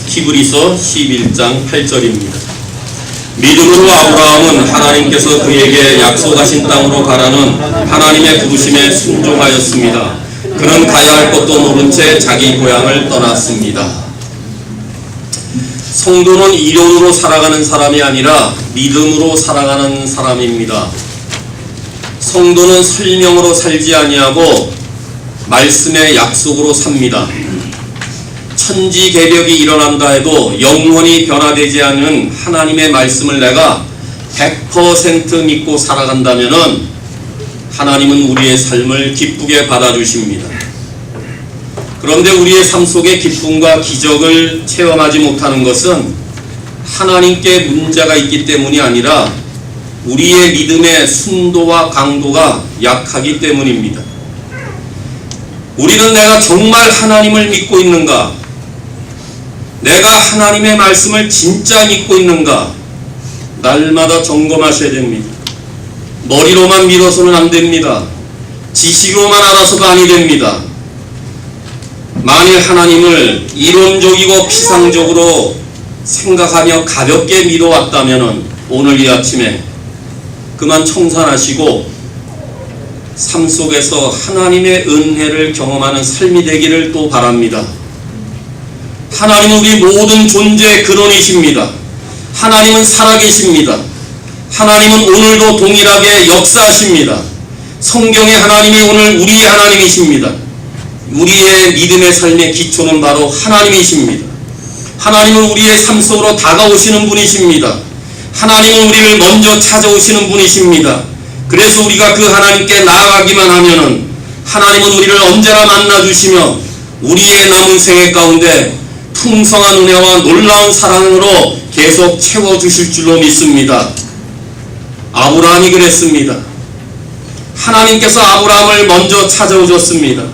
히브리서 11장 8절입니다. 믿음으로 아브라함은 하나님께서 그에게 약속하신 땅으로 가라는 하나님의 부르심에 순종하였습니다. 그는 가야 할 것도 모른 채 자기 고향을 떠났습니다. 성도는 이론으로 살아가는 사람이 아니라 믿음으로 살아가는 사람입니다. 성도는 설명으로 살지 아니하고 말씀의 약속으로 삽니다. 천지개벽이 일어난다 해도 영원히 변화되지 않는 하나님의 말씀을 내가 100% 믿고 살아간다면 하나님은 우리의 삶을 기쁘게 받아주십니다. 그런데 우리의 삶 속에 기쁨과 기적을 체험하지 못하는 것은 하나님께 문제가 있기 때문이 아니라 우리의 믿음의 순도와 강도가 약하기 때문입니다. 우리는 내가 정말 하나님을 믿고 있는가? 내가 하나님의 말씀을 진짜 믿고 있는가? 날마다 점검하셔야 됩니다. 머리로만 믿어서는 안 됩니다. 지식으로만 알아서가 아니 됩니다. 만일 하나님을 이론적이고 피상적으로 생각하며 가볍게 믿어왔다면 오늘 이 아침에 그만 청산하시고 삶 속에서 하나님의 은혜를 경험하는 삶이 되기를 또 바랍니다. 하나님은 우리 모든 존재의 근원이십니다. 하나님은 살아계십니다. 하나님은 오늘도 동일하게 역사하십니다. 성경의 하나님이 오늘 우리의 하나님이십니다. 우리의 믿음의 삶의 기초는 바로 하나님이십니다. 하나님은 우리의 삶 속으로 다가오시는 분이십니다. 하나님은 우리를 먼저 찾아오시는 분이십니다. 그래서 우리가 그 하나님께 나아가기만 하면은 하나님은 우리를 언제나 만나주시며 우리의 남은 생애 가운데 풍성한 은혜와 놀라운 사랑으로 계속 채워주실 줄로 믿습니다. 아브라함이 그랬습니다. 하나님께서 아브라함을 먼저 찾아오셨습니다.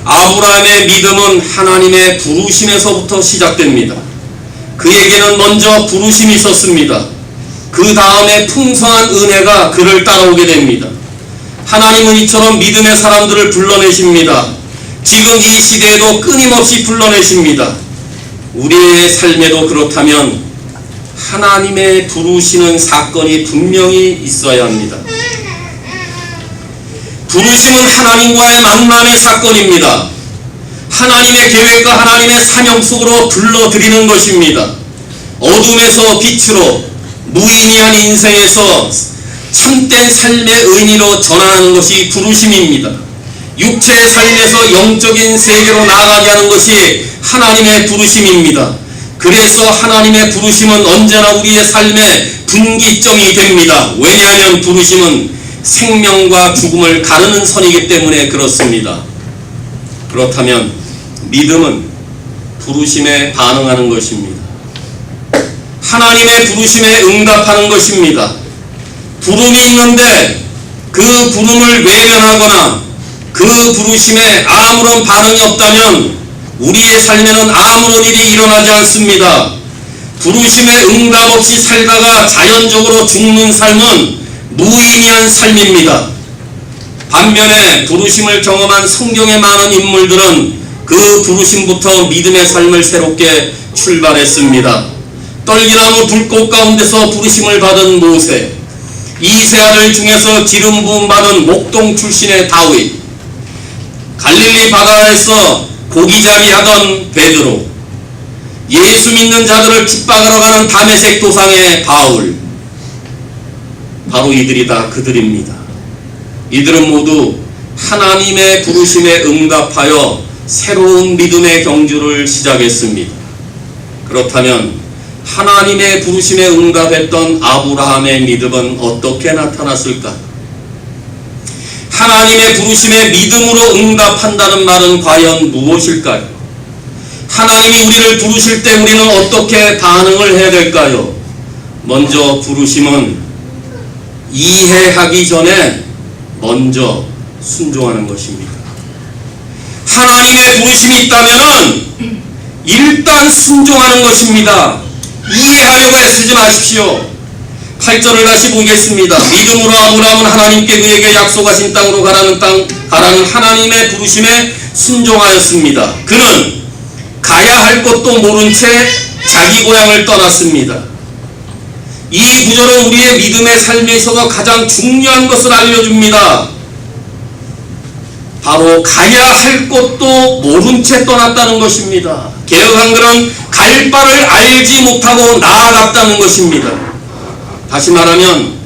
아브라함의 믿음은 하나님의 부르심에서부터 시작됩니다. 그에게는 먼저 부르심이 있었습니다. 그 다음에 풍성한 은혜가 그를 따라오게 됩니다. 하나님은 이처럼 믿음의 사람들을 불러내십니다. 지금 이 시대에도 끊임없이 불러내십니다. 우리의 삶에도 그렇다면 하나님의 부르시는 사건이 분명히 있어야 합니다. 부르심은 하나님과의 만남의 사건입니다. 하나님의 계획과 하나님의 사명 속으로 불러들이는 것입니다. 어둠에서 빛으로 무의미한 인생에서 참된 삶의 의미로 전환하는 것이 부르심입니다. 육체의 삶에서 영적인 세계로 나아가게 하는 것이 하나님의 부르심입니다. 그래서 하나님의 부르심은 언제나 우리의 삶의 분기점이 됩니다. 왜냐하면 부르심은 생명과 죽음을 가르는 선이기 때문에 그렇습니다. 그렇다면 믿음은 부르심에 반응하는 것입니다. 하나님의 부르심에 응답하는 것입니다. 부름이 있는데 그 부름을 외면하거나 그 부르심에 아무런 반응이 없다면 우리의 삶에는 아무런 일이 일어나지 않습니다. 부르심에 응답 없이 살다가 자연적으로 죽는 삶은 무의미한 삶입니다. 반면에 부르심을 경험한 성경의 많은 인물들은 그 부르심부터 믿음의 삶을 새롭게 출발했습니다. 떨기나무 불꽃 가운데서 부르심을 받은 모세, 이세 아들 중에서 기름 부음 받은 목동 출신의 다윗, 갈릴리 바다에서 고기잡이 하던 베드로, 예수 믿는 자들을 핍박하러 가는 다메섹 도상의 바울, 바로 이들이 다 그들입니다. 이들은 모두 하나님의 부르심에 응답하여 새로운 믿음의 경주를 시작했습니다. 그렇다면 하나님의 부르심에 응답했던 아브라함의 믿음은 어떻게 나타났을까? 하나님의 부르심에 믿음으로 응답한다는 말은 과연 무엇일까요? 하나님이 우리를 부르실 때 우리는 어떻게 반응을 해야 될까요? 먼저 부르심은 이해하기 전에 먼저 순종하는 것입니다. 하나님의 부르심이 있다면 일단 순종하는 것입니다. 이해하려고 애쓰지 마십시오. 8절을 다시 보겠습니다. 믿음으로 아브라함은 하나님께 그에게 약속하신 땅으로 가라는 하나님의 부르심에 순종하였습니다. 그는 가야 할 것도 모른 채 자기 고향을 떠났습니다. 이 구절은 우리의 믿음의 삶에 있어서 가장 중요한 것을 알려줍니다. 바로 가야 할 것도 모른 채 떠났다는 것입니다. 개역 한글은 갈 바를 알지 못하고 나아갔다는 것입니다. 다시 말하면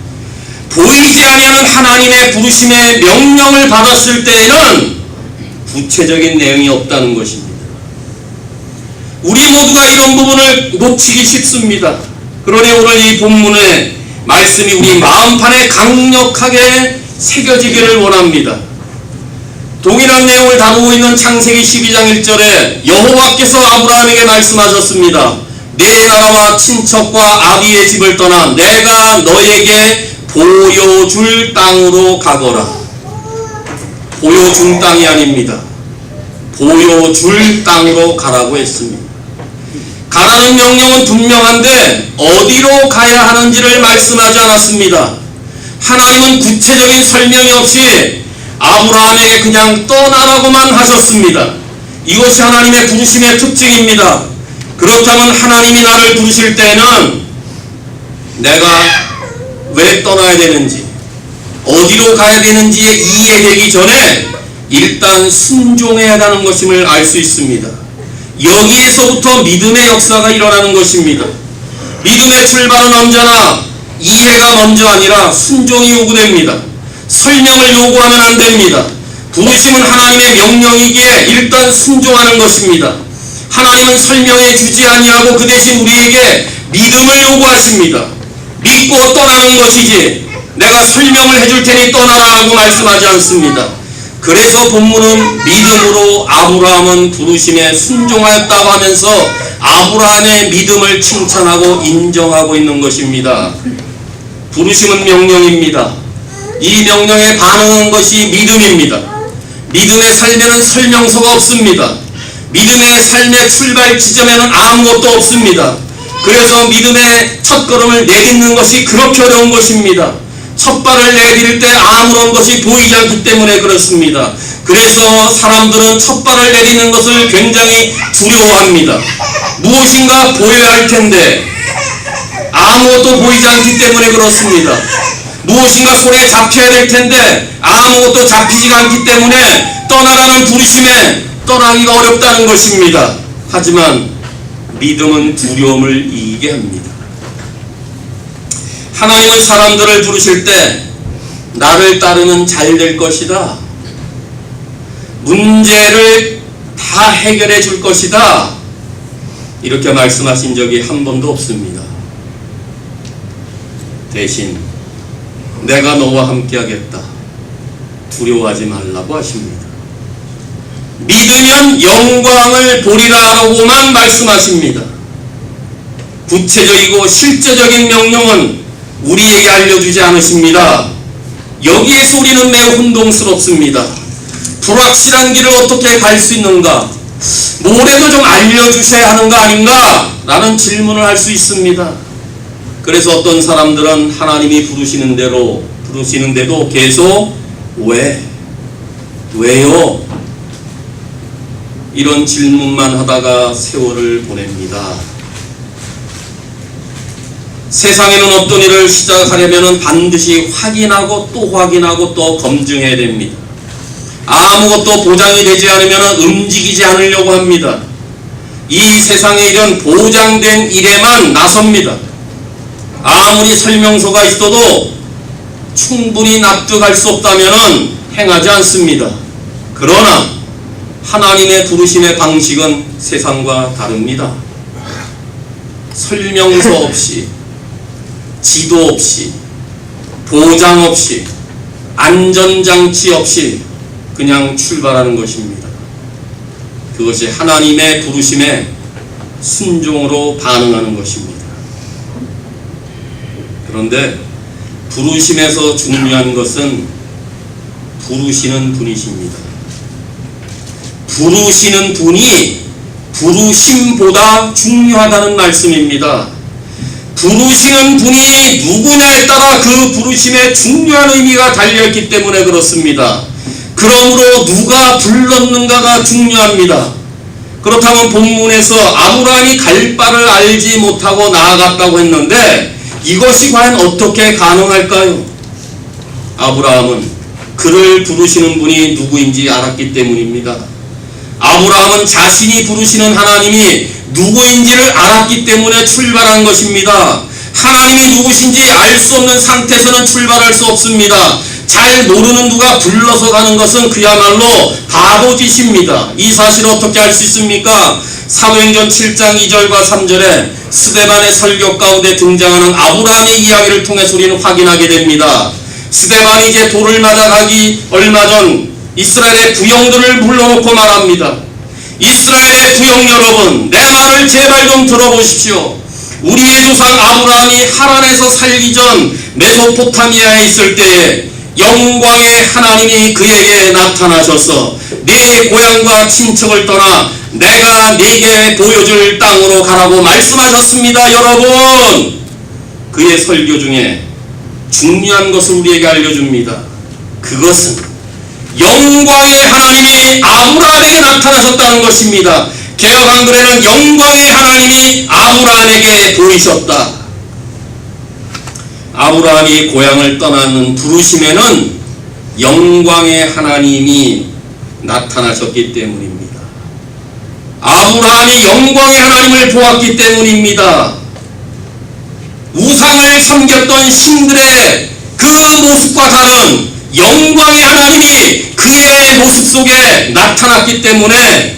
보이지 아니하는 하나님의 부르심의 명령을 받았을 때에는 구체적인 내용이 없다는 것입니다. 우리 모두가 이런 부분을 놓치기 쉽습니다. 그러니 오늘 이 본문의 말씀이 우리 마음판에 강력하게 새겨지기를 원합니다. 동일한 내용을 다루고 있는 창세기 12장 1절에 여호와께서 아브라함에게 말씀하셨습니다. 네 나라와 친척과 아비의 집을 떠나 내가 너에게 보여줄 땅으로 가거라. 보여준 땅이 아닙니다. 보여줄 땅으로 가라고 했습니다. 가라는 명령은 분명한데 어디로 가야 하는지를 말씀하지 않았습니다. 하나님은 구체적인 설명이 없이 아브라함에게 그냥 떠나라고만 하셨습니다. 이것이 하나님의 부르심의 특징입니다. 그렇다면 하나님이 나를 부르실 때는 내가 왜 떠나야 되는지, 어디로 가야 되는지에 이해되기 전에 일단 순종해야 하는 것임을 알 수 있습니다. 여기에서부터 믿음의 역사가 일어나는 것입니다. 믿음의 출발은 언제나 이해가 먼저 아니라 순종이 요구됩니다. 설명을 요구하면 안 됩니다. 부르심은 하나님의 명령이기에 일단 순종하는 것입니다. 하나님은 설명해 주지 아니하고 그 대신 우리에게 믿음을 요구하십니다. 믿고 떠나는 것이지 내가 설명을 해줄 테니 떠나라고 말씀하지 않습니다. 그래서 본문은 믿음으로 아브라함은 부르심에 순종하였다고 하면서 아브라함의 믿음을 칭찬하고 인정하고 있는 것입니다. 부르심은 명령입니다. 이 명령에 반응한 것이 믿음입니다. 믿음의 삶에는 설명서가 없습니다. 믿음의 삶의 출발 지점에는 아무것도 없습니다. 그래서 믿음의 첫걸음을 내딛는 것이 그렇게 어려운 것입니다. 첫 발을 내디딜 때 아무런 것이 보이지 않기 때문에 그렇습니다. 그래서 사람들은 첫 발을 내딛는 것을 굉장히 두려워합니다. 무엇인가 보여야 할 텐데 아무것도 보이지 않기 때문에 그렇습니다. 무엇인가 손에 잡혀야 될 텐데 아무것도 잡히지가 않기 때문에 떠나라는 부르심에 떠나기가 어렵다는 것입니다. 하지만 믿음은 두려움을 이기게 합니다. 하나님은 사람들을 부르실 때 나를 따르면 잘 될 것이다. 문제를 다 해결해 줄 것이다. 이렇게 말씀하신 적이 한 번도 없습니다. 대신 내가 너와 함께 하겠다. 두려워하지 말라고 하십니다. 믿으면 영광을 보리라라고만 말씀하십니다. 구체적이고 실제적인 명령은 우리에게 알려주지 않으십니다. 여기에서 우리는 매우 혼동스럽습니다. 불확실한 길을 어떻게 갈 수 있는가? 뭐라도 좀 알려주셔야 하는 거 아닌가? 라는 질문을 할 수 있습니다. 그래서 어떤 사람들은 하나님이 부르시는데도 계속 왜요? 이런 질문만 하다가 세월을 보냅니다. 세상에는 어떤 일을 시작하려면 반드시 확인하고 또 검증해야 됩니다. 아무것도 보장이 되지 않으면 움직이지 않으려고 합니다. 이 세상의 일은 보장된 일에만 나섭니다. 아무리 설명서가 있어도 충분히 납득할 수 없다면 행하지 않습니다. 그러나 하나님의 부르심의 방식은 세상과 다릅니다. 설명서 없이, 지도 없이, 보장 없이, 안전장치 없이 그냥 출발하는 것입니다. 그것이 하나님의 부르심에 순종으로 반응하는 것입니다. 그런데 부르심에서 중요한 것은 부르시는 분이십니다. 부르시는 분이 부르심보다 중요하다는 말씀입니다. 부르시는 분이 누구냐에 따라 그 부르심에 중요한 의미가 달려있기 때문에 그렇습니다. 그러므로 누가 불렀는가가 중요합니다. 그렇다면 본문에서 아브라함이 갈 바를 알지 못하고 나아갔다고 했는데 이것이 과연 어떻게 가능할까요? 아브라함은 그를 부르시는 분이 누구인지 알았기 때문입니다. 아브라함은 자신이 부르시는 하나님이 누구인지를 알았기 때문에 출발한 것입니다. 하나님이 누구신지 알 수 없는 상태에서는 출발할 수 없습니다. 잘 모르는 누가 불러서 가는 것은 그야말로 바보짓입니다. 이 사실을 어떻게 알 수 있습니까? 사도행전 7장 2절과 3절에 스데반의 설교 가운데 등장하는 아브라함의 이야기를 통해서 우리는 확인하게 됩니다. 스데반이 이제 돌을 맞아가기 얼마 전 이스라엘의 부형들을 불러놓고 말합니다. 이스라엘의 부형 여러분, 내 말을 제발 좀 들어보십시오. 우리의 조상 아브라함이 하란에서 살기 전 메소포타미아에 있을 때에 영광의 하나님이 그에게 나타나셔서 네 고향과 친척을 떠나 내가 네게 보여줄 땅으로 가라고 말씀하셨습니다. 여러분, 그의 설교 중에 중요한 것을 우리에게 알려줍니다. 그것은 영광의 하나님이 아브라함에게 나타나셨다는 것입니다. 개역 한글에는 영광의 하나님이 아브라함에게 보이셨다. 아브라함이 고향을 떠나는 부르심에는 영광의 하나님이 나타나셨기 때문입니다. 아브라함이 영광의 하나님을 보았기 때문입니다. 우상을 섬겼던 신들의 그 모습과 다른 영광의 하나님이 그의 모습 속에 나타났기 때문에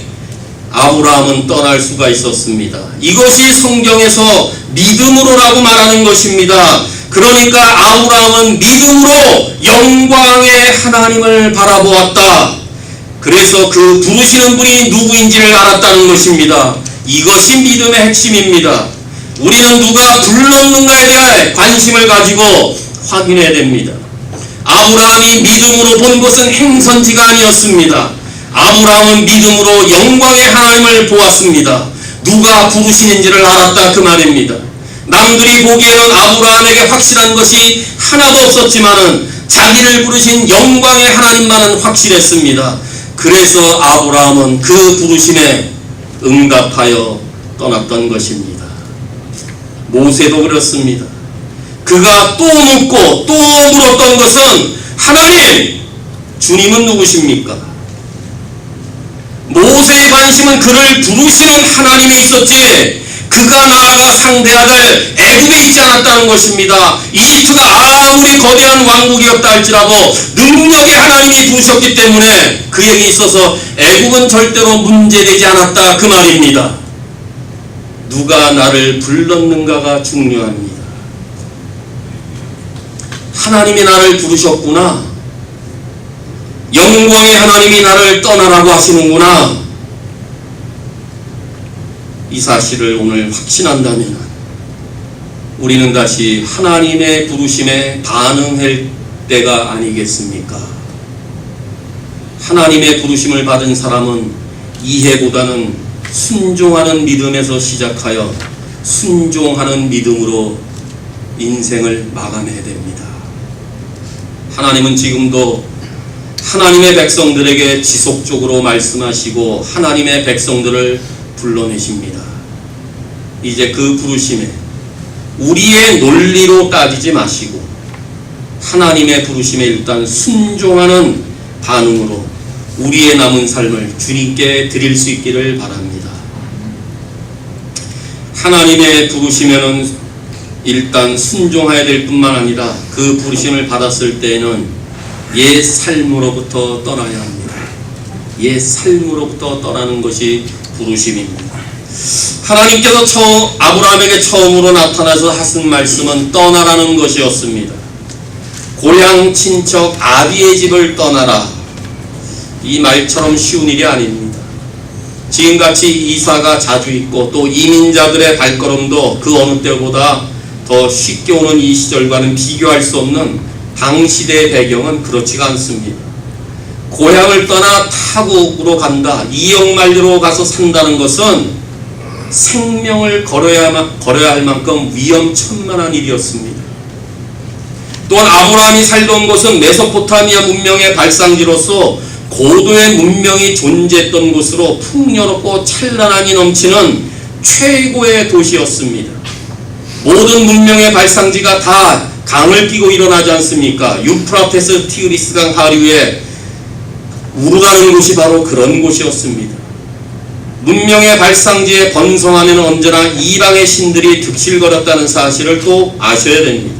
아브라함은 떠날 수가 있었습니다. 이것이 성경에서 믿음으로라고 말하는 것입니다. 그러니까 아브라함은 믿음으로 영광의 하나님을 바라보았다. 그래서 그 부르시는 분이 누구인지를 알았다는 것입니다. 이것이 믿음의 핵심입니다. 우리는 누가 불렀는가에 대해 관심을 가지고 확인해야 됩니다. 아브라함이 믿음으로 본 것은 행선지가 아니었습니다. 아브라함은 믿음으로 영광의 하나님을 보았습니다. 누가 부르시는지를 알았다 그 말입니다. 남들이 보기에는 아브라함에게 확실한 것이 하나도 없었지만은 자기를 부르신 영광의 하나님만은 확실했습니다. 그래서 아브라함은 그 부르심에 응답하여 떠났던 것입니다. 모세도 그렇습니다. 그가 또 묻고 또 물었던 것은 하나님, 주님은 누구십니까? 모세의 관심은 그를 부르시는 하나님에 있었지 그가 나아가 상대해야 될 애굽에 있지 않았다는 것입니다. 이집트가 아무리 거대한 왕국이었다 할지라도 능력의 하나님이 부르셨기 때문에 그에게 있어서 애굽은 절대로 문제되지 않았다 그 말입니다. 누가 나를 불렀는가가 중요합니다. 하나님이 나를 부르셨구나. 영광의 하나님이 나를 떠나라고 하시는구나. 이 사실을 오늘 확신한다면 우리는 다시 하나님의 부르심에 반응할 때가 아니겠습니까? 하나님의 부르심을 받은 사람은 이해보다는 순종하는 믿음에서 시작하여 순종하는 믿음으로 인생을 마감해야 됩니다. 하나님은 지금도 하나님의 백성들에게 지속적으로 말씀하시고 하나님의 백성들을 불러내십니다. 이제 그 부르심에 우리의 논리로 따지지 마시고 하나님의 부르심에 일단 순종하는 반응으로 우리의 남은 삶을 주님께 드릴 수 있기를 바랍니다. 하나님의 부르심에는 일단 순종해야 될 뿐만 아니라 그 부르심을 받았을 때에는 옛 삶으로부터 떠나야 합니다. 옛 삶으로부터 떠나는 것이 부르심입니다. 하나님께서 아브라함에게 처음으로 나타나서 하신 말씀은 떠나라는 것이었습니다. 고향 친척 아비의 집을 떠나라. 이 말처럼 쉬운 일이 아닙니다. 지금같이 이사가 자주 있고 또 이민자들의 발걸음도 그 어느 때보다 더 쉽게 오는 이 시절과는 비교할 수 없는 당시대의 배경은 그렇지가 않습니다. 고향을 떠나 타국으로 간다, 이역만리로 가서 산다는 것은 생명을 걸어야 할 만큼 위험천만한 일이었습니다. 또한 아브라함이 살던 곳은 메소포타미아 문명의 발상지로서 고도의 문명이 존재했던 곳으로 풍요롭고 찬란함이 넘치는 최고의 도시였습니다. 모든 문명의 발상지가 다 강을 끼고 일어나지 않습니까? 유프라테스 티그리스강 하류에 우르가는 곳이 바로 그런 곳이었습니다. 문명의 발상지에 번성하면 언제나 이방의 신들이 득실거렸다는 사실을 또 아셔야 됩니다.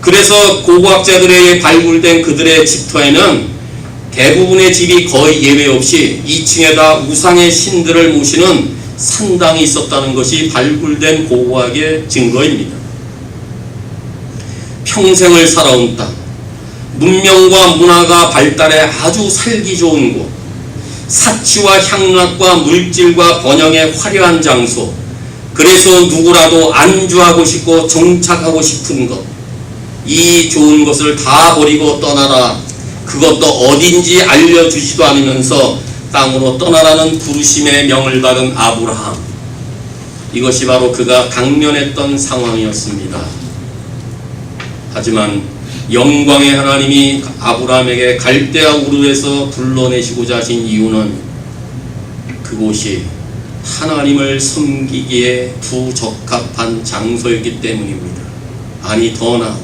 그래서 고고학자들에 의해 발굴된 그들의 집터에는 대부분의 집이 거의 예외 없이 2층에다 우상의 신들을 모시는 산당이 있었다는 것이 발굴된 고고학의 증거입니다. 평생을 살아온 땅, 문명과 문화가 발달해 아주 살기 좋은 곳, 사치와 향락과 물질과 번영의 화려한 장소, 그래서 누구라도 안주하고 싶고 정착하고 싶은 것, 이 좋은 것을 다 버리고 떠나라. 그것도 어딘지 알려주지도 않으면서 땅으로 떠나라는 부르심의 명을 받은 아브라함. 이것이 바로 그가 당면했던 상황이었습니다. 하지만 영광의 하나님이 아브라함에게 갈대아 우르에서 불러내시고자 하신 이유는 그곳이 하나님을 섬기기에 부적합한 장소였기 때문입니다. 아니 더 나아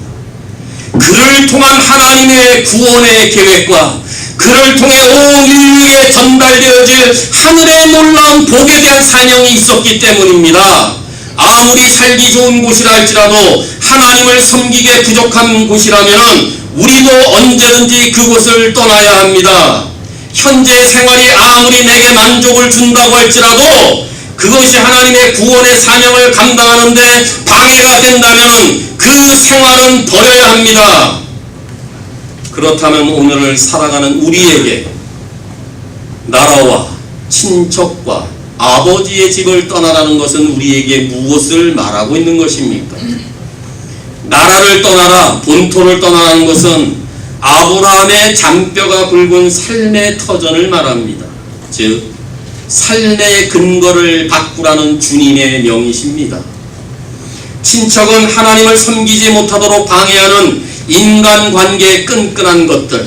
그를 통한 하나님의 구원의 계획과 그를 통해 온 인류에 전달되어질 하늘의 놀라운 복에 대한 사명이 있었기 때문입니다. 아무리 살기 좋은 곳이라 할지라도 하나님을 섬기기에 부족한 곳이라면 우리도 언제든지 그곳을 떠나야 합니다. 현재 생활이 아무리 내게 만족을 준다고 할지라도 그것이 하나님의 구원의 사명을 감당하는데 방해가 된다면 그 생활은 버려야 합니다. 그렇다면 오늘을 살아가는 우리에게 나라와 친척과 아버지의 집을 떠나라는 것은 우리에게 무엇을 말하고 있는 것입니까? 나라를 떠나라, 본토를 떠나라는 것은 아브라함의 잔뼈가 굵은 삶의 터전을 말합니다. 즉 삶의 근거를 바꾸라는 주님의 명이십니다. 친척은 하나님을 섬기지 못하도록 방해하는 인간관계의 끈끈한 것들,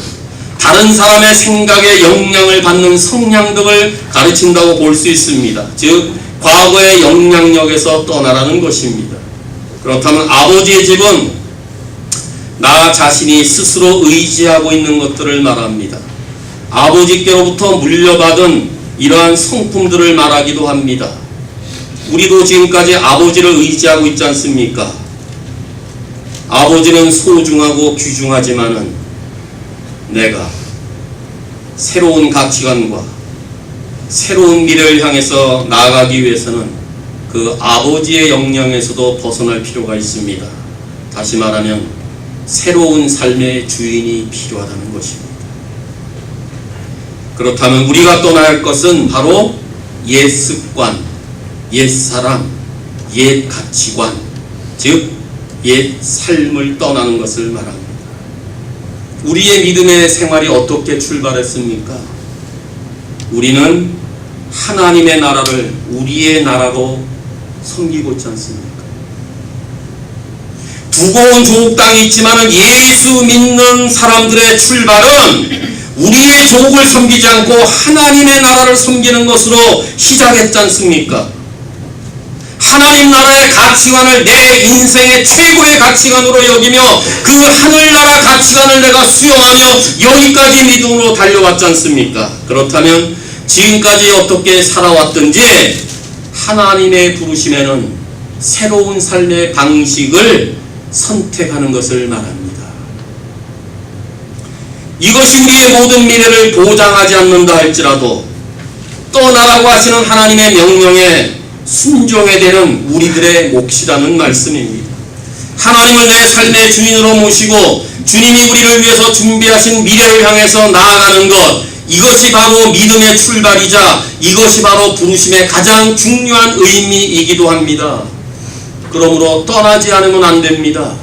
다른 사람의 생각에 영향을 받는 성향 등을 가르친다고 볼 수 있습니다. 즉 과거의 영향력에서 떠나라는 것입니다. 그렇다면 아버지의 집은 나 자신이 스스로 의지하고 있는 것들을 말합니다. 아버지께로부터 물려받은 이러한 성품들을 말하기도 합니다. 우리도 지금까지 아버지를 의지하고 있지 않습니까? 아버지는 소중하고 귀중하지만은 내가 새로운 가치관과 새로운 미래를 향해서 나아가기 위해서는 그 아버지의 영향에서도 벗어날 필요가 있습니다. 다시 말하면 새로운 삶의 주인이 필요하다는 것입니다. 그렇다면 우리가 떠나야 할 것은 바로 옛 습관, 옛 사람, 옛 가치관, 즉 옛 삶을 떠나는 것을 말합니다. 우리의 믿음의 생활이 어떻게 출발했습니까? 우리는 하나님의 나라를 우리의 나라로 섬기고 있지 않습니까? 두고 온 조국 땅이 있지만 예수 믿는 사람들의 출발은 우리의 조국을 섬기지 않고 하나님의 나라를 섬기는 것으로 시작했지 않습니까? 하나님 나라의 가치관을 내 인생의 최고의 가치관으로 여기며 그 하늘나라 가치관을 내가 수용하며 여기까지 믿음으로 달려왔지 않습니까? 그렇다면 지금까지 어떻게 살아왔든지 하나님의 부르심에는 새로운 삶의 방식을 선택하는 것을 말합니다. 이것이 우리의 모든 미래를 보장하지 않는다 할지라도 떠나라고 하시는 하나님의 명령에 순종해야 되는 우리들의 몫이라는 말씀입니다. 하나님을 내 삶의 주인으로 모시고 주님이 우리를 위해서 준비하신 미래를 향해서 나아가는 것, 이것이 바로 믿음의 출발이자 이것이 바로 부르심의 가장 중요한 의미이기도 합니다. 그러므로 떠나지 않으면 안 됩니다.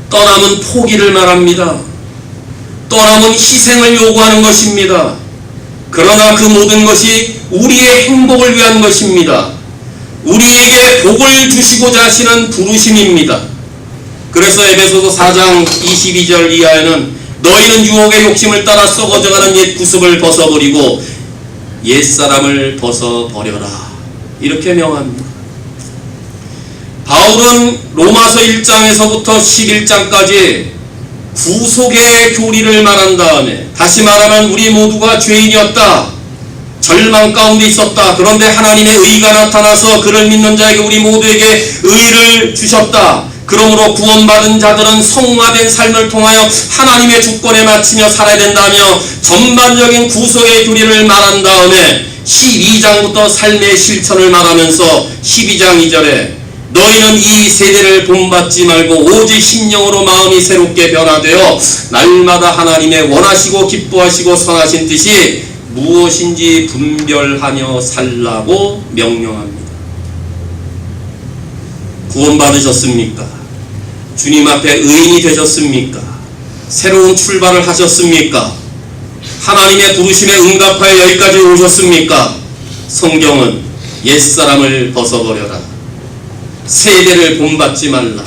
떠남은 포기를 말합니다. 떠남은 희생을 요구하는 것입니다. 그러나 그 모든 것이 우리의 행복을 위한 것입니다. 우리에게 복을 주시고자 하시는 부르심입니다. 그래서 에베소서 4장 22절 이하에는 너희는 유혹의 욕심을 따라 썩어져가는 옛 구습을 벗어버리고 옛사람을 벗어버려라. 이렇게 명합니다. 바울은 로마서 1장에서부터 11장까지 구속의 교리를 말한 다음에, 다시 말하면 우리 모두가 죄인이었다, 절망 가운데 있었다, 그런데 하나님의 의가 나타나서 그를 믿는 자에게 우리 모두에게 의를 주셨다, 그러므로 구원받은 자들은 성화된 삶을 통하여 하나님의 주권에 맞추며 살아야 된다며 전반적인 구속의 교리를 말한 다음에 12장부터 삶의 실천을 말하면서 12장 2절에 너희는 이 세대를 본받지 말고 오직 심령으로 마음이 새롭게 변화되어 날마다 하나님의 원하시고 기뻐하시고 선하신 뜻이 무엇인지 분별하며 살라고 명령합니다. 구원받으셨습니까? 주님 앞에 의인이 되셨습니까? 새로운 출발을 하셨습니까? 하나님의 부르심에 응답하여 여기까지 오셨습니까? 성경은 옛사람을 벗어버려라, 세대를 본받지 말라,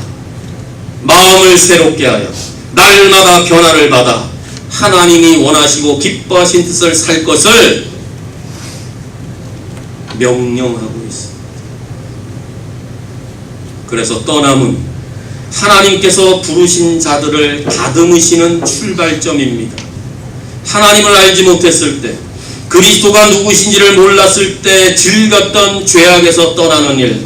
마음을 새롭게 하여 날마다 변화를 받아 하나님이 원하시고 기뻐하신 뜻을 살 것을 명령하고 있습니다. 그래서 떠남은 하나님께서 부르신 자들을 다듬으시는 출발점입니다. 하나님을 알지 못했을 때, 그리스도가 누구신지를 몰랐을 때 즐겼던 죄악에서 떠나는 일,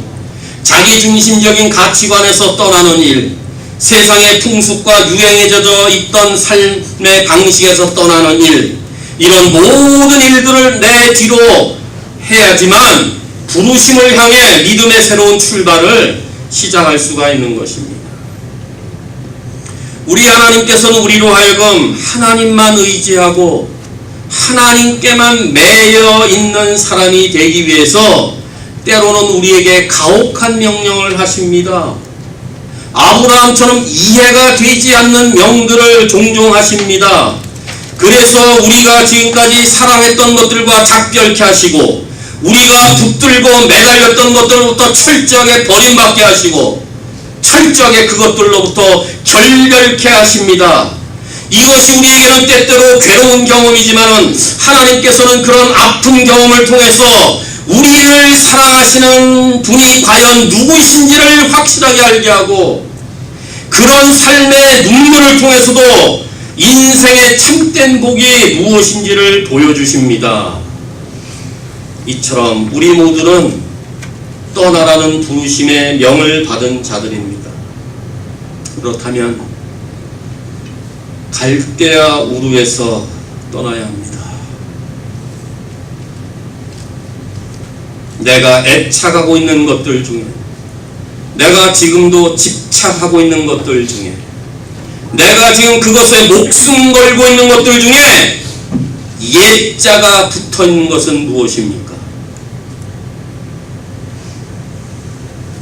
자기중심적인 가치관에서 떠나는 일, 세상의 풍습과 유행에 젖어 있던 삶의 방식에서 떠나는 일, 이런 모든 일들을 내 뒤로 해야지만 부르심을 향해 믿음의 새로운 출발을 시작할 수가 있는 것입니다. 우리 하나님께서는 우리로 하여금 하나님만 의지하고 하나님께만 매여 있는 사람이 되기 위해서 때로는 우리에게 가혹한 명령을 하십니다. 아브라함처럼 이해가 되지 않는 명들을 종종 하십니다. 그래서 우리가 지금까지 사랑했던 것들과 작별케 하시고, 우리가 붙들고 매달렸던 것들로부터 철저하게 버림받게 하시고, 철저하게 그것들로부터 결별케 하십니다. 이것이 우리에게는 때때로 괴로운 경험이지만 하나님께서는 그런 아픈 경험을 통해서 우리를 사랑하시는 분이 과연 누구이신지를 확실하게 알게 하고, 그런 삶의 눈물을 통해서도 인생의 참된 복이 무엇인지를 보여주십니다. 이처럼 우리 모두는 떠나라는 부르심의 명을 받은 자들입니다. 그렇다면 갈대아 우르에서 떠나야 합니다. 내가 애착하고 있는 것들 중에, 내가 지금도 집착하고 있는 것들 중에, 내가 지금 그것에 목숨 걸고 있는 것들 중에 옛자가 붙어 있는 것은 무엇입니까?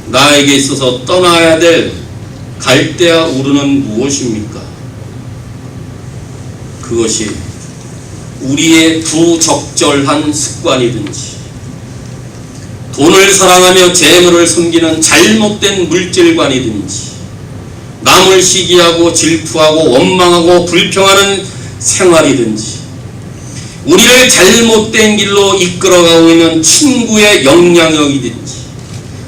나에게 있어서 떠나야 될 갈대아 우르는 무엇입니까? 그것이 우리의 부적절한 습관이든지, 돈을 사랑하며 재물을 섬기는 잘못된 물질관이든지, 남을 시기하고 질투하고 원망하고 불평하는 생활이든지, 우리를 잘못된 길로 이끌어가고 있는 친구의 영향력이든지,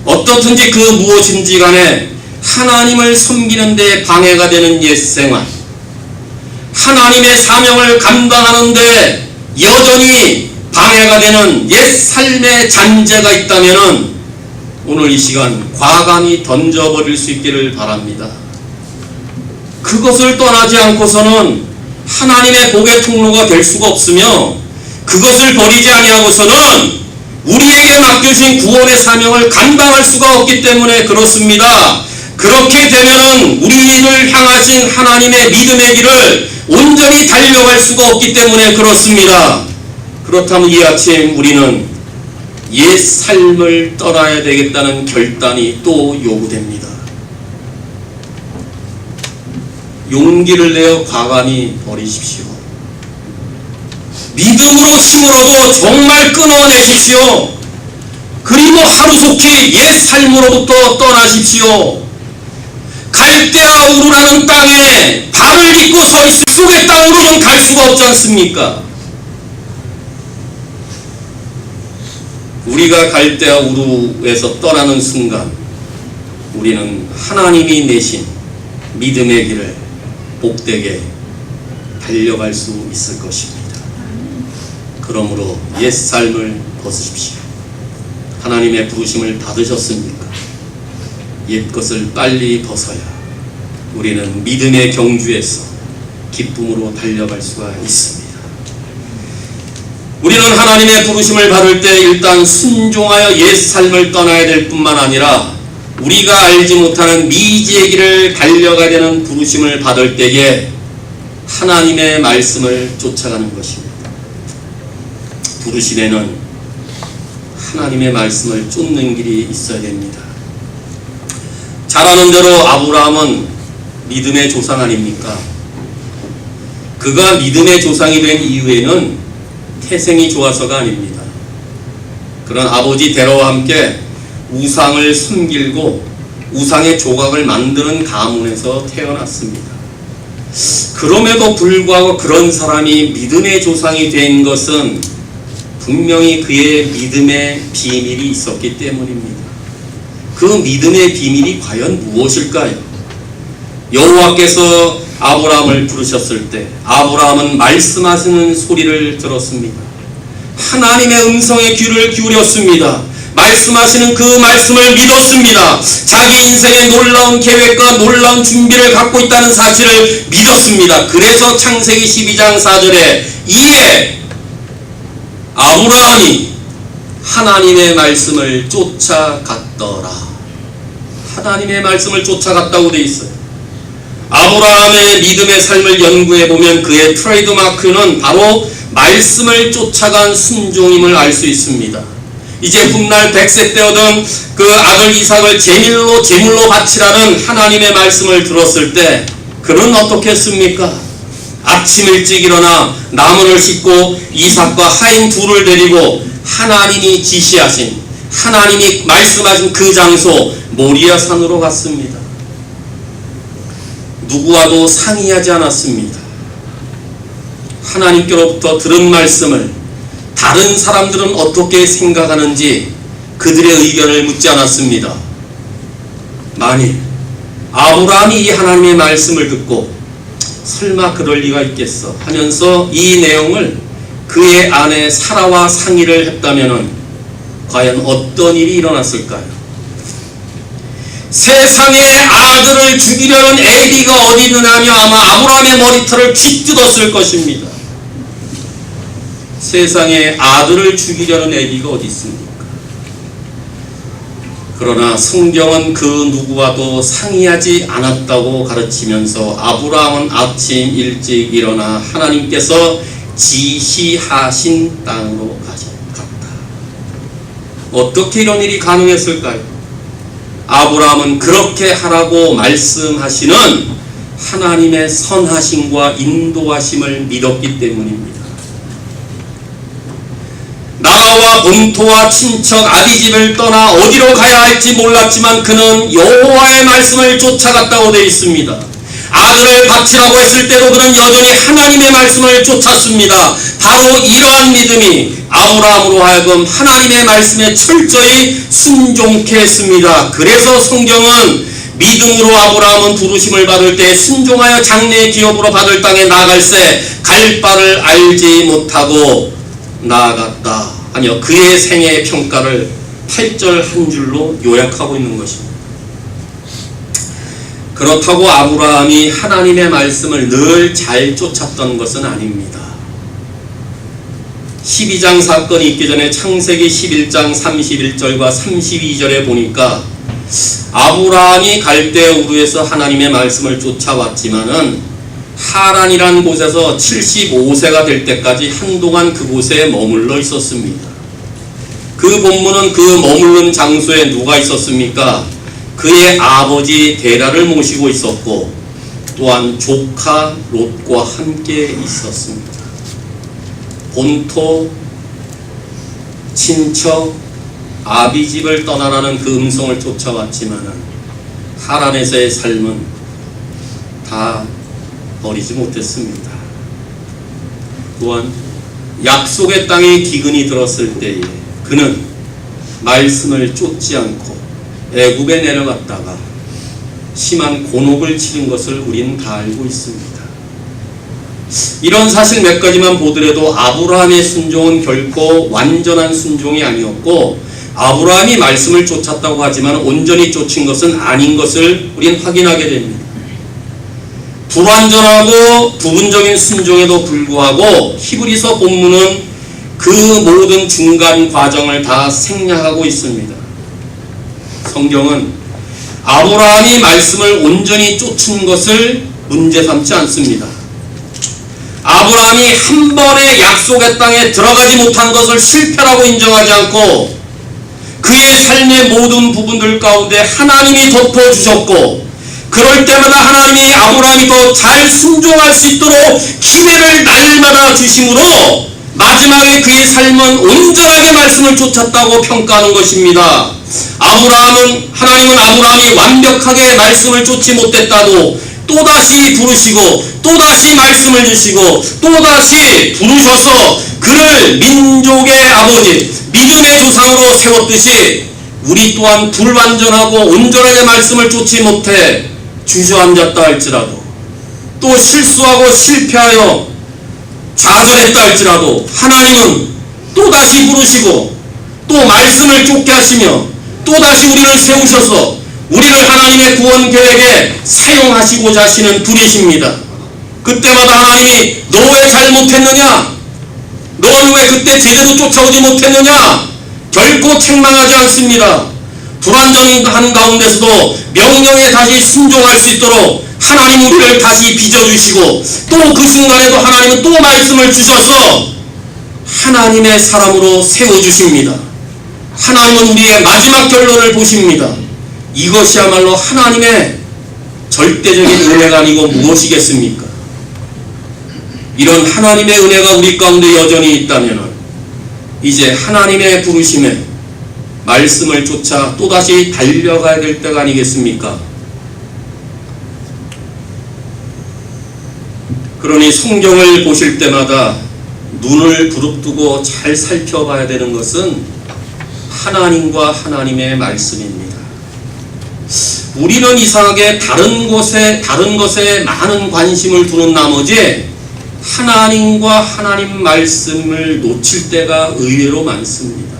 어떻든지 그 무엇인지 간에 하나님을 섬기는 데 방해가 되는 옛생활, 하나님의 사명을 감당하는데 여전히 방해가 되는 옛 삶의 잔재가 있다면 오늘 이 시간 과감히 던져버릴 수 있기를 바랍니다. 그것을 떠나지 않고서는 하나님의 복의 통로가 될 수가 없으며, 그것을 버리지 아니하고서는 우리에게 맡겨진 구원의 사명을 감당할 수가 없기 때문에 그렇습니다. 그렇게 되면은 우리를 향하신 하나님의 믿음의 길을 온전히 달려갈 수가 없기 때문에 그렇습니다. 그렇다면 이 아침 우리는 옛 삶을 떠나야 되겠다는 결단이 또 요구됩니다. 용기를 내어 과감히 버리십시오. 믿음으로 힘으로도 정말 끊어내십시오. 그리고 하루속히 옛 삶으로부터 떠나십시오. 갈대아 우르라는 땅에 발을 딛고 서 있을 수 약속의 땅으로는 갈 수가 없지 않습니까? 우리가 갈대아 우르에서 떠나는 순간 우리는 하나님이 내신 믿음의 길을 복되게 달려갈 수 있을 것입니다. 그러므로 옛 삶을 벗으십시오. 하나님의 부르심을 받으셨습니까? 옛 것을 빨리 벗어야 우리는 믿음의 경주에서 기쁨으로 달려갈 수가 있습니다. 우리는 하나님의 부르심을 받을 때 일단 순종하여 옛 삶을 떠나야 될 뿐만 아니라 우리가 알지 못하는 미지의 길을 달려가야 되는 부르심을 받을 때에 하나님의 말씀을 쫓아가는 것입니다. 부르심에는 하나님의 말씀을 쫓는 길이 있어야 됩니다. 잘 아는 대로 아브라함은 믿음의 조상 아닙니까? 그가 믿음의 조상이 된 이유에는 태생이 좋아서가 아닙니다. 그런 아버지 데라와 함께 우상을 숨기고 우상의 조각을 만드는 가문에서 태어났습니다. 그럼에도 불구하고 그런 사람이 믿음의 조상이 된 것은 분명히 그의 믿음의 비밀이 있었기 때문입니다. 그 믿음의 비밀이 과연 무엇일까요? 여호와께서 아브라함을 부르셨을 때 아브라함은 말씀하시는 소리를 들었습니다. 하나님의 음성에 귀를 기울였습니다. 말씀하시는 그 말씀을 믿었습니다. 자기 인생의 놀라운 계획과 놀라운 준비를 갖고 있다는 사실을 믿었습니다. 그래서 창세기 12장 4절에 이에 아브라함이 하나님의 말씀을 쫓아갔더라. 하나님의 말씀을 쫓아갔다고 되어 있어요. 아브라함의 믿음의 삶을 연구해보면 그의 트레이드마크는 바로 말씀을 쫓아간 순종임을 알 수 있습니다. 이제 훗날 100세 때 얻은 그 아들 이삭을 제물로 바치라는 하나님의 말씀을 들었을 때 그는 어떻게 했습니까? 아침 일찍 일어나 나무를 싣고 이삭과 하인 둘을 데리고 하나님이 지시하신 하나님이 말씀하신 그 장소 모리아 산으로 갔습니다. 누구와도 상의하지 않았습니다. 하나님께로부터 들은 말씀을 다른 사람들은 어떻게 생각하는지 그들의 의견을 묻지 않았습니다. 만일 아브라함이 이 하나님의 말씀을 듣고 설마 그럴 리가 있겠어 하면서 이 내용을 그의 아내 사라와 상의를 했다면 과연 어떤 일이 일어났을까요? 세상의 아들을 죽이려는 애비가 어디 있느냐며 아마 아브라함의 머리털을 쥐뜯었을 것입니다. 세상에 아들을 죽이려는 애비가 어디 있습니까? 그러나 성경은 그 누구와도 상의하지 않았다고 가르치면서 아브라함은 아침 일찍 일어나 하나님께서 지시하신 땅으로 갔다. 어떻게 이런 일이 가능했을까요? 아브라함은 그렇게 하라고 말씀하시는 하나님의 선하심과 인도하심을 믿었기 때문입니다. 나라와 본토와 친척 아비집을 떠나 어디로 가야 할지 몰랐지만 그는 여호와의 말씀을 쫓아갔다고 되어 있습니다. 아들을 바치라고 했을 때도 그는 여전히 하나님의 말씀을 쫓았습니다. 바로 이러한 믿음이 아브라함으로 하여금 하나님의 말씀에 철저히 순종케 했습니다. 그래서 성경은 믿음으로 아브라함은 부르심을 받을 때 순종하여 장래의 기업으로 받을 땅에 나아갈새 갈 바를 알지 못하고 나아갔다 하며 그의 생애의 평가를 8절 한 줄로 요약하고 있는 것입니다. 그렇다고 아브라함이 하나님의 말씀을 늘 잘 쫓았던 것은 아닙니다. 12장 사건이 있기 전에 창세기 11장 31절과 32절에 보니까 아브라함이 갈대아 우르에서 하나님의 말씀을 쫓아왔지만은 하란이라는 곳에서 75세가 될 때까지 한동안 그곳에 머물러 있었습니다. 그 본문은 그 머무른 장소에 누가 있었습니까? 그의 아버지 데라를 모시고 있었고 또한 조카 롯과 함께 있었습니다. 본토, 친척, 아비집을 떠나라는 그 음성을 쫓아왔지만은 하란에서의 삶은 다 버리지 못했습니다. 또한 약속의 땅에 기근이 들었을 때에 그는 말씀을 쫓지 않고 애굽에 내려갔다가 심한 곤혹을 치른 것을 우리는 다 알고 있습니다. 이런 사실 몇 가지만 보더라도 아브라함의 순종은 결코 완전한 순종이 아니었고, 아브라함이 말씀을 쫓았다고 하지만 온전히 쫓은 것은 아닌 것을 우리는 확인하게 됩니다. 불완전하고 부분적인 순종에도 불구하고 히브리서 본문은 그 모든 중간 과정을 다 생략하고 있습니다. 성경은 아브라함이 말씀을 온전히 쫓은 것을 문제 삼지 않습니다. 아브라함이 한 번의 약속의 땅에 들어가지 못한 것을 실패라고 인정하지 않고 그의 삶의 모든 부분들 가운데 하나님이 덮어주셨고, 그럴 때마다 하나님이 아브라함이 더 잘 순종할 수 있도록 기회를 날마다 주심으로 마지막에 그의 삶은 온전하게 말씀을 쫓았다고 평가하는 것입니다. 하나님은 아브라함이 완벽하게 말씀을 쫓지 못했다도 또다시 부르시고 또다시 말씀을 주시고 또다시 부르셔서 그를 민족의 아버지, 믿음의 조상으로 세웠듯이 우리 또한 불완전하고 온전하게 말씀을 쫓지 못해 주저앉았다 할지라도, 또 실수하고 실패하여 좌절했다 할지라도 하나님은 또다시 부르시고 또 말씀을 쫓게 하시며 또다시 우리를 세우셔서 우리를 하나님의 구원 계획에 사용하시고자 하시는 분이십니다. 그때마다 하나님이 너 왜 잘못했느냐? 너는 왜 그때 제대로 쫓아오지 못했느냐? 결코 책망하지 않습니다. 불완전한 가운데서도 명령에 다시 순종할 수 있도록 하나님 우리를 다시 빚어주시고, 또 그 순간에도 하나님은 또 말씀을 주셔서 하나님의 사람으로 세워주십니다. 하나님은 우리의 마지막 결론을 보십니다. 이것이야말로 하나님의 절대적인 은혜가 아니고 무엇이겠습니까? 이런 하나님의 은혜가 우리 가운데 여전히 있다면 이제 하나님의 부르심에 말씀을 쫓아 또다시 달려가야 될 때가 아니겠습니까? 그러니 성경을 보실 때마다 눈을 부릅뜨고 잘 살펴봐야 되는 것은 하나님과 하나님의 말씀입니다. 우리는 이상하게 다른 것에 많은 관심을 두는 나머지 하나님과 하나님 말씀을 놓칠 때가 의외로 많습니다.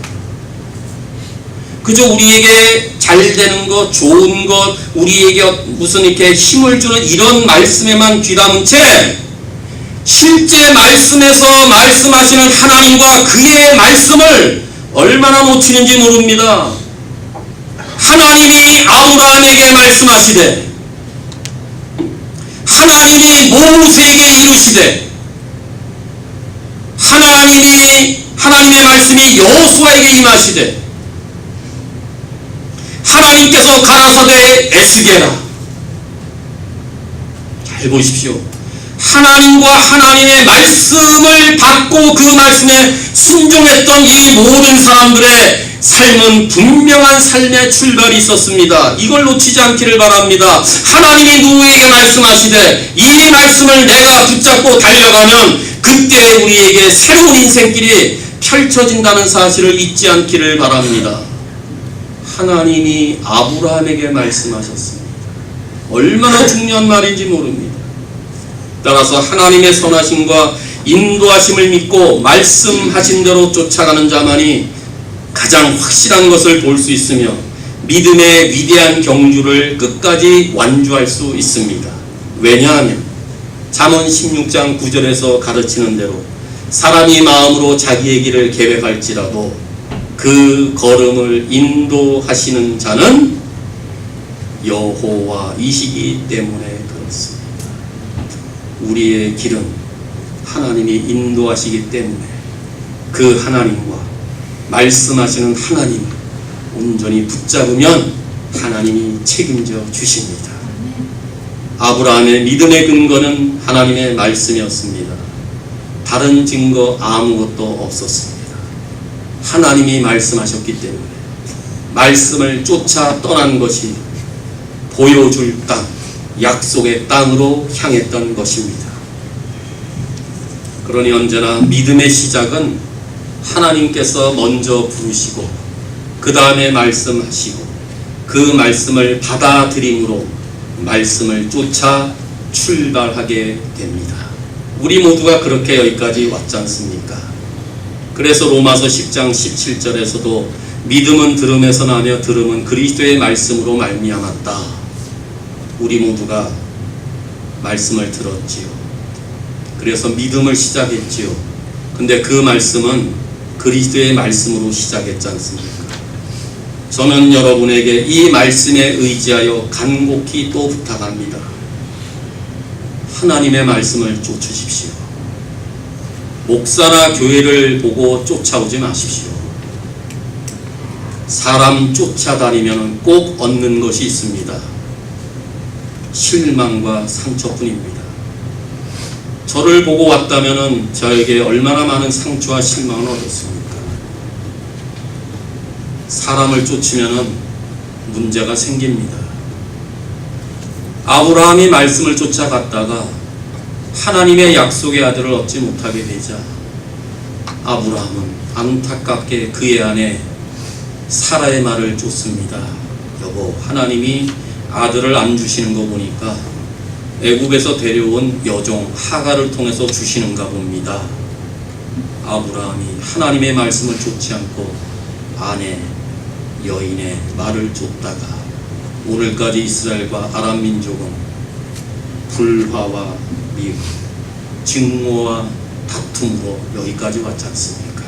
그저 우리에게 잘 되는 것, 좋은 것, 우리에게 무슨 이렇게 힘을 주는 이런 말씀에만 귀담은 채 실제 말씀에서 말씀하시는 하나님과 그의 말씀을 얼마나 놓치는지 모릅니다. 하나님이 아브라함에게 말씀하시되, 하나님이 모세에게 이르시되, 하나님의 말씀이 여호수아에게 임하시되, 하나님께서 가라사대 에스게라. 잘 보십시오. 하나님과 하나님의 말씀을 받고 그 말씀에 순종했던 이 모든 사람들의 삶은 분명한 삶의 출발이 있었습니다. 이걸 놓치지 않기를 바랍니다. 하나님이 누구에게 말씀하시되 이 말씀을 내가 붙잡고 달려가면 그때 우리에게 새로운 인생길이 펼쳐진다는 사실을 잊지 않기를 바랍니다. 하나님이 아브라함에게 말씀하셨습니다. 얼마나 중요한 말인지 모릅니다. 따라서 하나님의 선하심과 인도하심을 믿고 말씀하신 대로 쫓아가는 자만이 가장 확실한 것을 볼 수 있으며 믿음의 위대한 경주를 끝까지 완주할 수 있습니다. 왜냐하면 잠언 16장 9절에서 가르치는 대로 사람이 마음으로 자기의 길을 계획할지라도 그 걸음을 인도하시는 자는 여호와이시기 때문에 그렇습니다. 우리의 길은 하나님이 인도하시기 때문에 그 하나님과 말씀하시는 하나님 온전히 붙잡으면 하나님이 책임져 주십니다. 아브라함의 믿음의 근거는 하나님의 말씀이었습니다. 다른 증거 아무것도 없었습니다. 하나님이 말씀하셨기 때문에 말씀을 쫓아 떠난 것이 보여줄 땅, 약속의 땅으로 향했던 것입니다. 그러니 언제나 믿음의 시작은 하나님께서 먼저 부르시고 그 다음에 말씀하시고 그 말씀을 받아들임으로 말씀을 쫓아 출발하게 됩니다. 우리 모두가 그렇게 여기까지 왔지 않습니까? 그래서 로마서 10장 17절에서도 믿음은 들음에서 나며 들음은 그리스도의 말씀으로 말미암았다. 우리 모두가 말씀을 들었지요. 그래서 믿음을 시작했지요. 근데 그 말씀은 그리스도의 말씀으로 시작했지 않습니까? 저는 여러분에게 이 말씀에 의지하여 간곡히 또 부탁합니다. 하나님의 말씀을 쫓으십시오. 목사나 교회를 보고 쫓아오지 마십시오. 사람 쫓아다니면 꼭 얻는 것이 있습니다. 실망과 상처뿐입니다. 저를 보고 왔다면 저에게 얼마나 많은 상처와 실망을 얻었습니까? 사람을 쫓으면 문제가 생깁니다. 아브라함이 말씀을 쫓아갔다가 하나님의 약속의 아들을 얻지 못하게 되자 아브라함은 안타깝게 그의 아내 사라의 말을 쫓습니다. 여보, 하나님이 아들을 안 주시는 거 보니까 애굽에서 데려온 여종 하갈을 통해서 주시는가 봅니다. 아브라함이 하나님의 말씀을 쫓지 않고 아내 여인의 말을 쫓다가 오늘까지 이스라엘과 아람 민족은 불화와 미움, 증오와 다툼으로 여기까지 왔지 않습니까?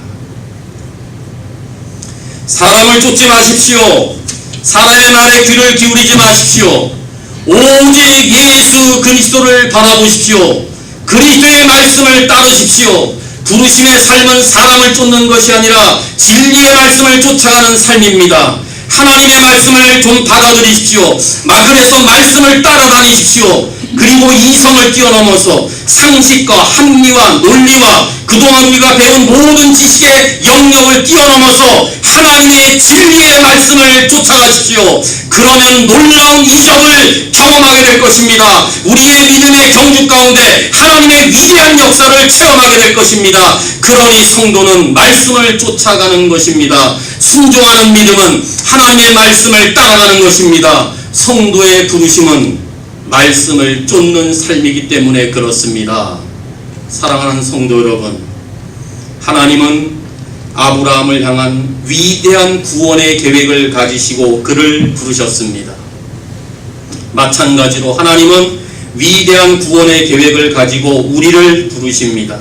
사람을 쫓지 마십시오. 사람의 말에 귀를 기울이지 마십시오. 오직 예수 그리스도를 바라보십시오. 그리스도의 말씀을 따르십시오. 부르심의 삶은 사람을 쫓는 것이 아니라 진리의 말씀을 쫓아가는 삶입니다. 하나님의 말씀을 좀 받아들이십시오. 그래서 말씀을 따라다니십시오. 그리고 이성을 뛰어넘어서 상식과 합리와 논리와 그동안 우리가 배운 모든 지식의 영역을 뛰어넘어서 하나님의 진리의 말씀을 쫓아가십시오. 그러면 놀라운 이적을 경험하게 될 것입니다. 우리의 믿음의 경주 가운데 하나님의 위대한 역사를 체험하게 될 것입니다. 그러니 성도는 말씀을 쫓아가는 것입니다. 순종하는 믿음은 하나님의 말씀을 따라가는 것입니다. 성도의 부르심은 말씀을 쫓는 삶이기 때문에 그렇습니다. 사랑하는 성도 여러분, 하나님은 아브라함을 향한 위대한 구원의 계획을 가지시고 그를 부르셨습니다. 마찬가지로 하나님은 위대한 구원의 계획을 가지고 우리를 부르십니다.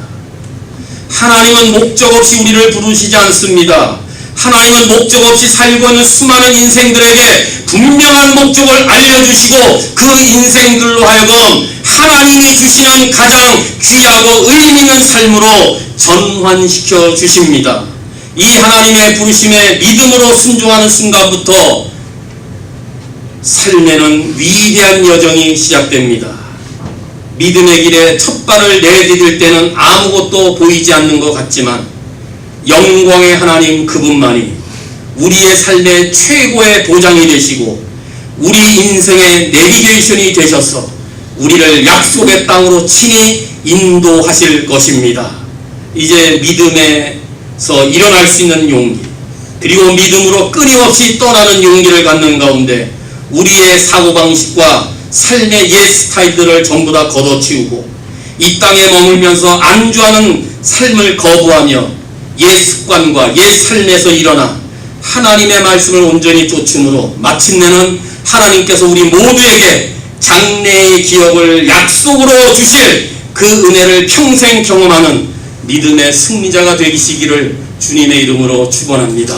하나님은 목적 없이 우리를 부르시지 않습니다. 하나님은 목적 없이 살고 있는 수많은 인생들에게 분명한 목적을 알려주시고 그 인생들로 하여금 하나님이 주시는 가장 귀하고 의미있는 삶으로 전환시켜 주십니다. 이 하나님의 부르심에 믿음으로 순종하는 순간부터 삶에는 위대한 여정이 시작됩니다. 믿음의 길에 첫 발을 내디딜 때는 아무것도 보이지 않는 것 같지만 영광의 하나님 그분만이 우리의 삶의 최고의 보장이 되시고 우리 인생의 내비게이션이 되셔서 우리를 약속의 땅으로 친히 인도하실 것입니다. 이제 믿음에서 일어날 수 있는 용기, 그리고 믿음으로 끊임없이 떠나는 용기를 갖는 가운데 우리의 사고방식과 삶의 옛 스타일들을 전부 다 걷어치우고 이 땅에 머물면서 안주하는 삶을 거부하며 옛 습관과 옛 삶에서 일어나 하나님의 말씀을 온전히 쫓음으로 마침내는 하나님께서 우리 모두에게 장래의 기업을 약속으로 주실 그 은혜를 평생 경험하는 믿음의 승리자가 되시기를 주님의 이름으로 축원합니다.